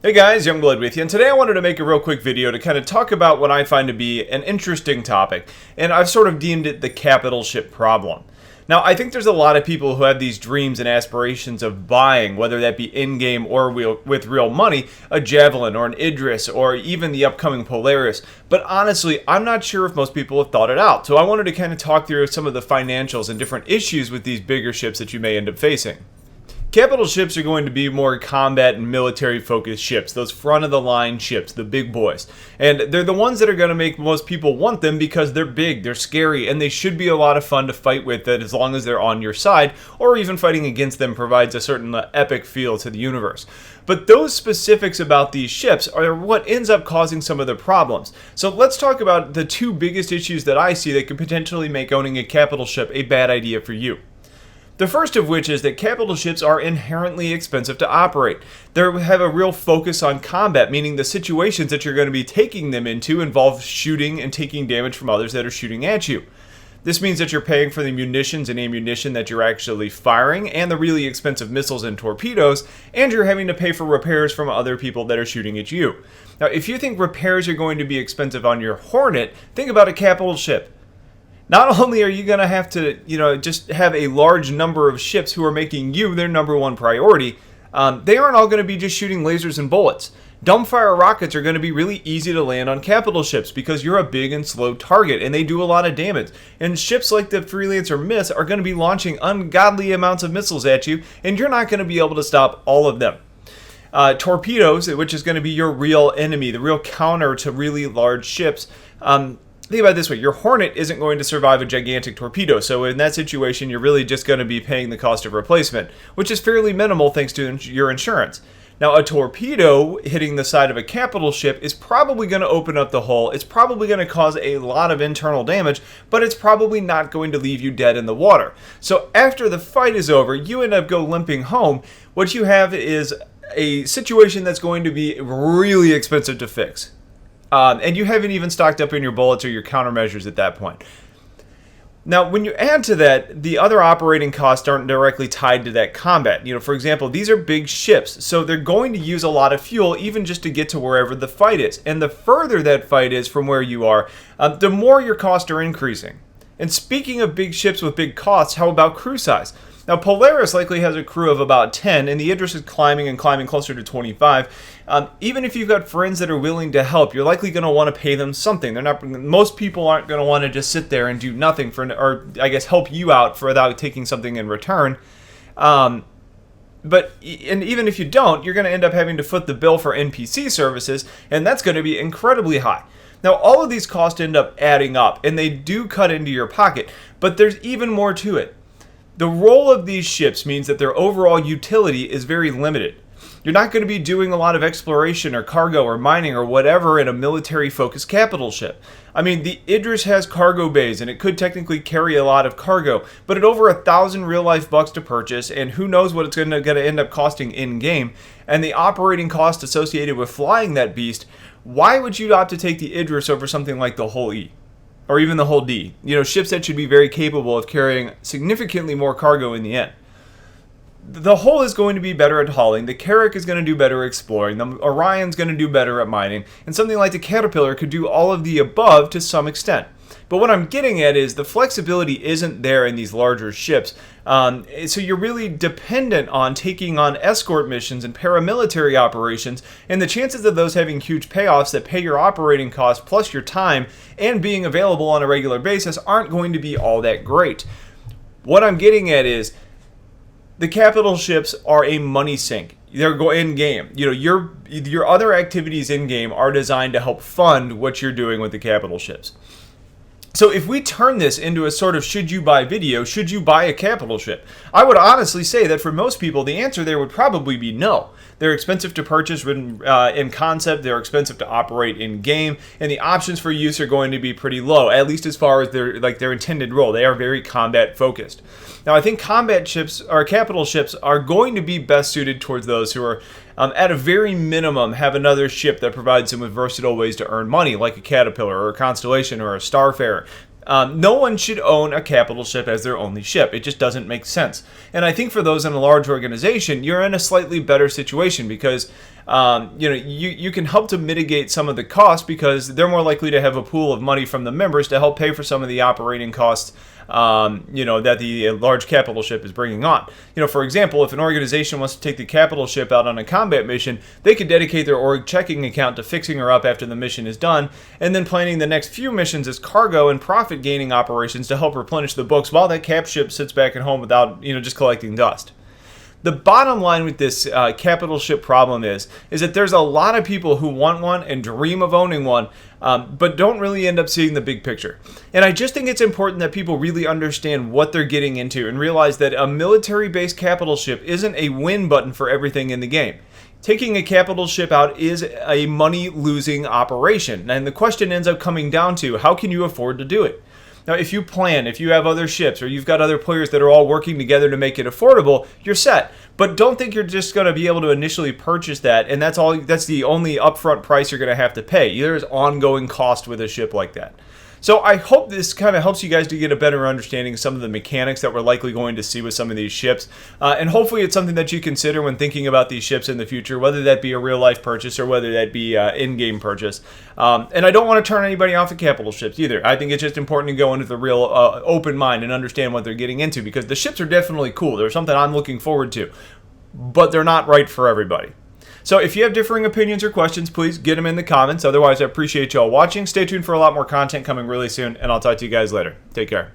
Hey guys, Youngblood with you, and today I wanted to make a real quick video to kind of talk about what I find to be an interesting topic, and I've sort of deemed it the capital ship problem. Now, I think there's a lot of people who have these dreams and aspirations of buying, whether that be in-game or with real money, a Javelin or an Idris or even the upcoming Polaris, but honestly, I'm not sure if most people have thought it out, so I wanted to kind of talk through some of the financials and different issues with these bigger ships that you may end up facing. Capital ships are going to be more combat and military focused ships, those front of the line ships, the big boys. And they're the ones that are going to make most people want them because they're big, they're scary, and they should be a lot of fun to fight with that as long as they're on your side, or even fighting against them provides a certain epic feel to the universe. But those specifics about these ships are what ends up causing some of the problems. So let's talk about the two biggest issues that I see that could potentially make owning a capital ship a bad idea for you. The first of which is that capital ships are inherently expensive to operate. They have a real focus on combat, meaning the situations that you're going to be taking them into involve shooting and taking damage from others that are shooting at you. This means that you're paying for the munitions and ammunition that you're actually firing, and the really expensive missiles and torpedoes, and you're having to pay for repairs from other people that are shooting at you. Now, if you think repairs are going to be expensive on your Hornet, think about a capital ship. Not only are you going to have to, just have a large number of ships who are making you their number one priority, they aren't all going to be just shooting lasers and bullets. Dumbfire rockets are going to be really easy to land on capital ships because you're a big and slow target and they do a lot of damage. And ships like the Freelancer Miss are going to be launching ungodly amounts of missiles at you, and you're not going to be able to stop all of them. Torpedoes, which is going to be your real enemy, the real counter to really large ships. Think about it this way, your Hornet isn't going to survive a gigantic torpedo, so in that situation you're really just going to be paying the cost of replacement, which is fairly minimal thanks to your insurance. Now, a torpedo hitting the side of a capital ship is probably going to open up the hull, it's probably going to cause a lot of internal damage, but it's probably not going to leave you dead in the water. So after the fight is over, you end up limping home. What you have is a situation that's going to be really expensive to fix. And you haven't even stocked up in your bullets or your countermeasures at that point. Now, when you add to that, the other operating costs aren't directly tied to that combat. For example, these are big ships, so they're going to use a lot of fuel even just to get to wherever the fight is. And the further that fight is from where you are, the more your costs are increasing. And speaking of big ships with big costs, how about crew size? Now, Polaris likely has a crew of about 10, and the Idris is climbing and climbing closer to 25. Even if you've got friends that are willing to help, you're likely going to want to pay them something. Most people aren't going to want to just sit there and do nothing help you out without taking something in return. And even if you don't, you're going to end up having to foot the bill for NPC services, and that's going to be incredibly high. Now, all of these costs end up adding up, and they do cut into your pocket, but there's even more to it. The role of these ships means that their overall utility is very limited. You're not going to be doing a lot of exploration or cargo or mining or whatever in a military-focused capital ship. I mean, the Idris has cargo bays, and it could technically carry a lot of cargo, but at over 1,000 real-life bucks to purchase, and who knows what it's going to end up costing in-game, and the operating cost associated with flying that beast, why would you opt to take the Idris over something like the Hull E? Or even the Hull D. Ships that should be very capable of carrying significantly more cargo in the end. The Hull is going to be better at hauling, the Carrack is going to do better exploring, the Orion's going to do better at mining, and something like the Caterpillar could do all of the above to some extent. But what I'm getting at is the flexibility isn't there in these larger ships, so you're really dependent on taking on escort missions and paramilitary operations, and the chances of those having huge payoffs that pay your operating costs plus your time and being available on a regular basis aren't going to be all that great. What I'm getting at is the capital ships are a money sink. They're in game. Your other activities in game are designed to help fund what you're doing with the capital ships. So if we turn this into a sort of should you buy video, should you buy a capital ship? I would honestly say that for most people, the answer there would probably be no. They're expensive to purchase in concept, they're expensive to operate in game, and the options for use are going to be pretty low, at least as far as their intended role. They are very combat focused. Now, I think combat ships or capital ships are going to be best suited towards those who are, at a very minimum, have another ship that provides them with versatile ways to earn money, like a Caterpillar or a Constellation or a Starfarer. No one should own a capital ship as their only ship. It just doesn't make sense. And I think for those in a large organization, you're in a slightly better situation because you can help to mitigate some of the costs because they're more likely to have a pool of money from the members to help pay for some of the operating costs that the large capital ship is bringing on. For example, if an organization wants to take the capital ship out on a combat mission, they could dedicate their org checking account to fixing her up after the mission is done, and then planning the next few missions as cargo and profit-gaining operations to help replenish the books while that cap ship sits back at home without, just collecting dust. The bottom line with this capital ship problem is that there's a lot of people who want one and dream of owning one, but don't really end up seeing the big picture. And I just think it's important that people really understand what they're getting into and realize that a military-based capital ship isn't a win button for everything in the game. Taking a capital ship out is a money-losing operation, and the question ends up coming down to how can you afford to do it? Now, if you have other ships, or you've got other players that are all working together to make it affordable, you're set. But don't think you're just going to be able to initially purchase that, and that's the only upfront price you're going to have to pay. There's ongoing cost with a ship like that. So I hope this kind of helps you guys to get a better understanding of some of the mechanics that we're likely going to see with some of these ships. And hopefully it's something that you consider when thinking about these ships in the future, whether that be a real-life purchase or whether that be in-game purchase. And I don't want to turn anybody off of capital ships either. I think it's just important to go into the real open mind and understand what they're getting into, because the ships are definitely cool. They're something I'm looking forward to, but they're not right for everybody. So if you have differing opinions or questions, please get them in the comments. Otherwise, I appreciate y'all watching. Stay tuned for a lot more content coming really soon, and I'll talk to you guys later. Take care.